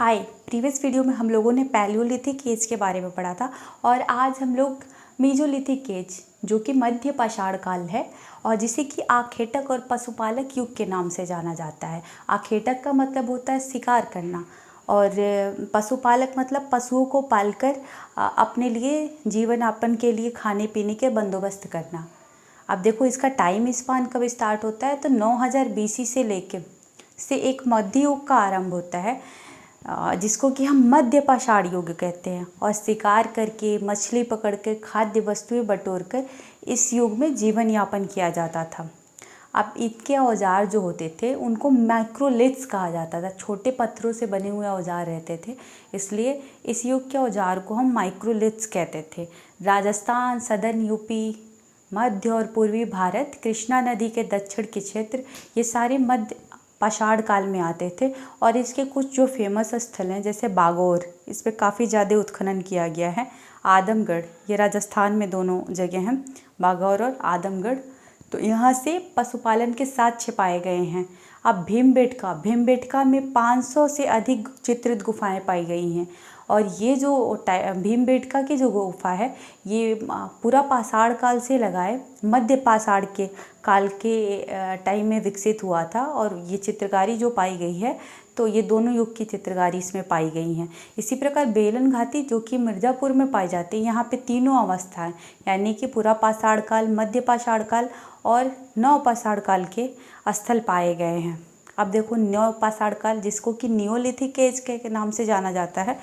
हाय। Previous video में हम लोगों ने पैलियोलिथिक एज के बारे में पढ़ा था और आज हम लोग मेसोलिथिक एज जो कि मध्य पाषाण काल है और जिसे कि आखेटक और पशुपालक युग के नाम से जाना जाता है। आखेटक का मतलब होता है शिकार करना और पशुपालक मतलब पशुओं को पालकर अपने लिए जीवन यापन के लिए खाने पीने के बंदोबस्त करना। अब देखो इसका टाइम स्पान कब स्टार्ट होता है तो 9000 BC से लेके एक मध्य युग का आरंभ होता है जिसको कि हम मध्य पाषाण युग कहते हैं। और शिकार करके मछली पकड़ कर खाद्य वस्तुएं बटोर कर इस युग में जीवन यापन किया जाता था। अब इनके औजार जो होते थे उनको माइक्रोलिथ्स कहा जाता था। छोटे पत्थरों से बने हुए औजार रहते थे, इसलिए इस युग के औजार को हम माइक्रोलिथ्स कहते थे। राजस्थान, सदर्न यूपी, मध्य और पूर्वी भारत, कृष्णा नदी के दक्षिण के क्षेत्र, ये सारे मध्य पाषाण काल में आते थे। और इसके कुछ जो फेमस स्थल हैं जैसे बागौर, इस पर काफ़ी ज़्यादा उत्खनन किया गया है। आदमगढ़, ये राजस्थान में दोनों जगह हैं, बागौर और आदमगढ़, तो यहाँ से पशुपालन के साक्ष्य पाए गए हैं। अब भीमबेटका में 500 से अधिक चित्रित गुफाएं पाई गई हैं। और ये जो भीमबेटका की जो गुफा है ये पूरा पाषाण काल से लगाए मध्य पाषाण के काल के टाइम में विकसित हुआ था। और ये चित्रकारी जो पाई गई है तो ये दोनों युग की चित्रकारी इसमें पाई गई हैं। इसी प्रकार बेलन घाटी जो कि मिर्ज़ापुर में पाई जाती है, यहाँ पे तीनों अवस्थाएं यानी कि पूरा पाषाण काल, मध्य पाषाण काल और नव पाषाण काल के स्थल पाए गए हैं। अब देखो नव पाषाण काल जिसको कि नियोलिथिक एज के नाम से जाना जाता है।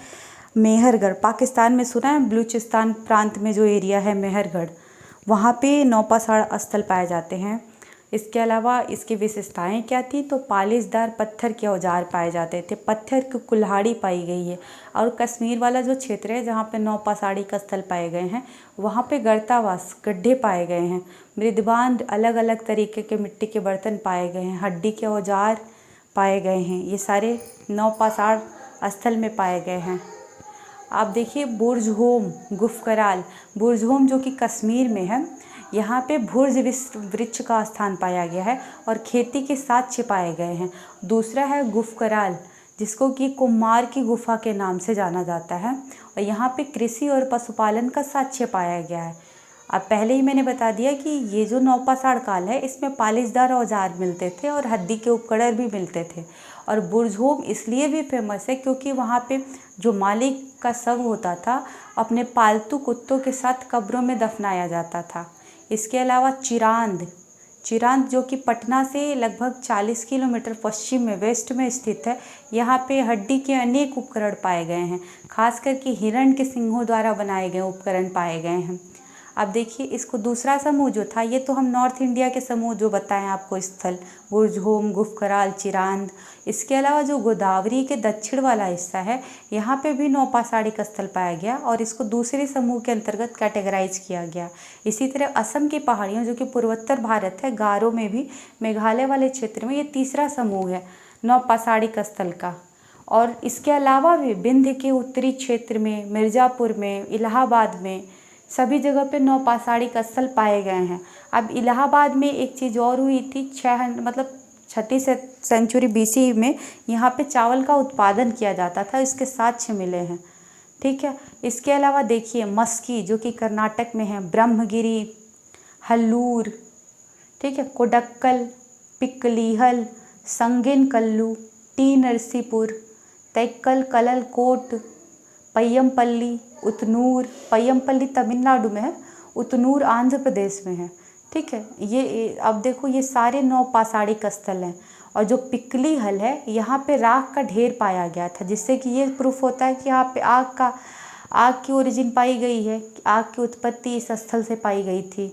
मेहरगढ़ पाकिस्तान में सुना है, बलूचिस्तान प्रांत में जो एरिया है मेहरगढ़, वहाँ पे नवपाषाण स्थल पाए जाते हैं। इसके अलावा इसकी विशेषताएं क्या थी तो पालिशदार पत्थर के औजार पाए जाते थे, पत्थर की कुल्हाड़ी पाई गई है। और कश्मीर वाला जो क्षेत्र है जहाँ पे नवपाषाणी का स्थल पाए गए हैं वहाँ पे गर्तावास गड्ढे पाए गए हैं। मृदबांध, अलग अलग तरीके के मिट्टी के बर्तन पाए गए हैं, हड्डी के औजार पाए गए हैं। ये सारे नवपाषाण स्थल में पाए गए हैं। आप देखिए बुर्जहोम, गुफकराल, बुर्जहोम जो कि कश्मीर में है, यहाँ पे भुर्ज वृक्ष का स्थान पाया गया है और खेती के साक्ष्य पाए गए हैं। दूसरा है गुफकराल जिसको कि कुम्हार की गुफा के नाम से जाना जाता है और यहाँ पे कृषि और पशुपालन का साक्ष्य पाया गया है। अब पहले ही मैंने बता दिया कि ये जो नवपाषाण काल है इसमें पालिशदार औजार मिलते थे और हड्डी के उपकरण भी मिलते थे। और बुर्जहोम इसलिए भी फेमस है क्योंकि वहाँ पे जो मालिक का शव होता था अपने पालतू कुत्तों के साथ कब्रों में दफनाया जाता था। इसके अलावा चिरांद जो कि पटना से लगभग 40 किलोमीटर पश्चिम में वेस्ट में स्थित है, यहाँ पे हड्डी के अनेक उपकरण पाए गए हैं, खास करके हिरण के सिंगों द्वारा बनाए गए उपकरण पाए गए हैं। अब देखिए इसको दूसरा समूह जो था, ये तो हम नॉर्थ इंडिया के समूह जो बताएं आपको स्थल, बुर्जहोम, गुफकराल, चिरांद। इसके अलावा जो गोदावरी के दक्षिण वाला हिस्सा है यहाँ पे भी नवपाषाणी का स्थल पाया गया और इसको दूसरे समूह के अंतर्गत कैटेगराइज किया गया। इसी तरह असम की पहाड़ियों जो कि पूर्वोत्तर भारत है, गारो में भी मेघालय वाले क्षेत्र में, ये तीसरा समूह है नवपाषाणी का स्थल का। और इसके अलावा भी विंध्य के उत्तरी क्षेत्र में, मिर्ज़ापुर में, इलाहाबाद में, सभी जगह पे नवपाषाणी का स्थल पाए गए हैं। अब इलाहाबाद में एक चीज़ और हुई थी, 6वीं सेंचुरी BC में यहाँ पे चावल का उत्पादन किया जाता था, इसके साक्ष्य मिले हैं। ठीक है, इसके अलावा देखिए मस्की जो कि कर्नाटक में है, ब्रह्मगिरी, हल्लूर, ठीक है, कोडक्कल, पिक्कलीहल, संगेनकल्लू, टी नरसीपुर, तैक्कल, कललकोट, पय्यमपल्ली, उतनूर, पय्यमपल्ली तमिलनाडु में है, उतनूर आंध्र प्रदेश में है। ठीक है, ये अब देखो ये सारे नवपाषाणी का स्थल हैं। और जो पिक्कलीहल है यहाँ पे राख का ढेर पाया गया था, जिससे कि ये प्रूफ होता है कि यहाँ पे आग की ओरिजिन पाई गई है, आग की उत्पत्ति इस स्थल से पाई गई थी।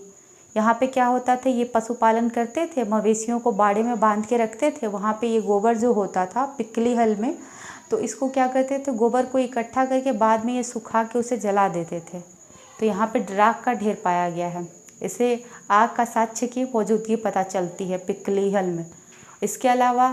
यहाँ पे क्या होता था, ये पशुपालन करते थे, मवेशियों को बाड़े में बांध के रखते थे। वहाँ पे ये गोबर जो होता था पिक्कलीहल में, तो इसको क्या करते थे, गोबर को इकट्ठा करके बाद में ये सुखा के उसे जला देते थे। तो यहाँ पे राख का ढेर पाया गया है, इसे आग का साक्ष्य की मौजूदगी पता चलती है पिक्कलीहल में। इसके अलावा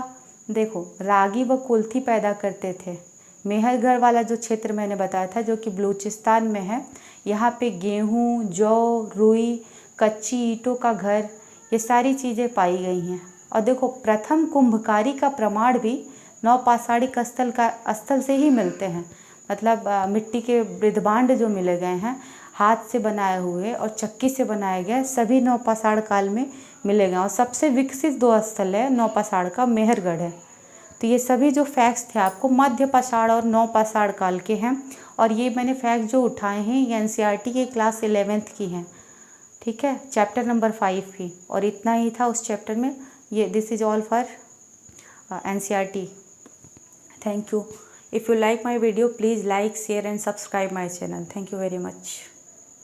देखो रागी व कुल्थी पैदा करते थे। मेहरगढ़ वाला जो क्षेत्र मैंने बताया था जो कि बलूचिस्तान में है, यहाँ पे गेहूँ, जौ, रुई, कच्ची ईंटों का घर, ये सारी चीज़ें पाई गई हैं। और देखो प्रथम कुंभकारी का प्रमाण भी नवपाषाणिक स्थल से ही मिलते हैं। मतलब मिट्टी के बृहद्भांड जो मिले गए हैं, हाथ से बनाए हुए और चक्की से बनाए गए, सभी नवपाषाण काल में मिले गए। और सबसे विकसित 2 स्थल है नवपाषाण का, मेहरगढ़ है। तो ये सभी जो फैक्ट्स थे आपको मध्य पाषाण और नवपाषाण काल के हैं। और ये मैंने फैक्ट जो उठाए हैं ये एनसीईआरटी के क्लास 11th की हैं, ठीक है, चैप्टर नंबर 5 की। और इतना ही था उस चैप्टर में। ये this is all for NCERT. Thank you. If you like my video please like, share and subscribe my channel. Thank you very much.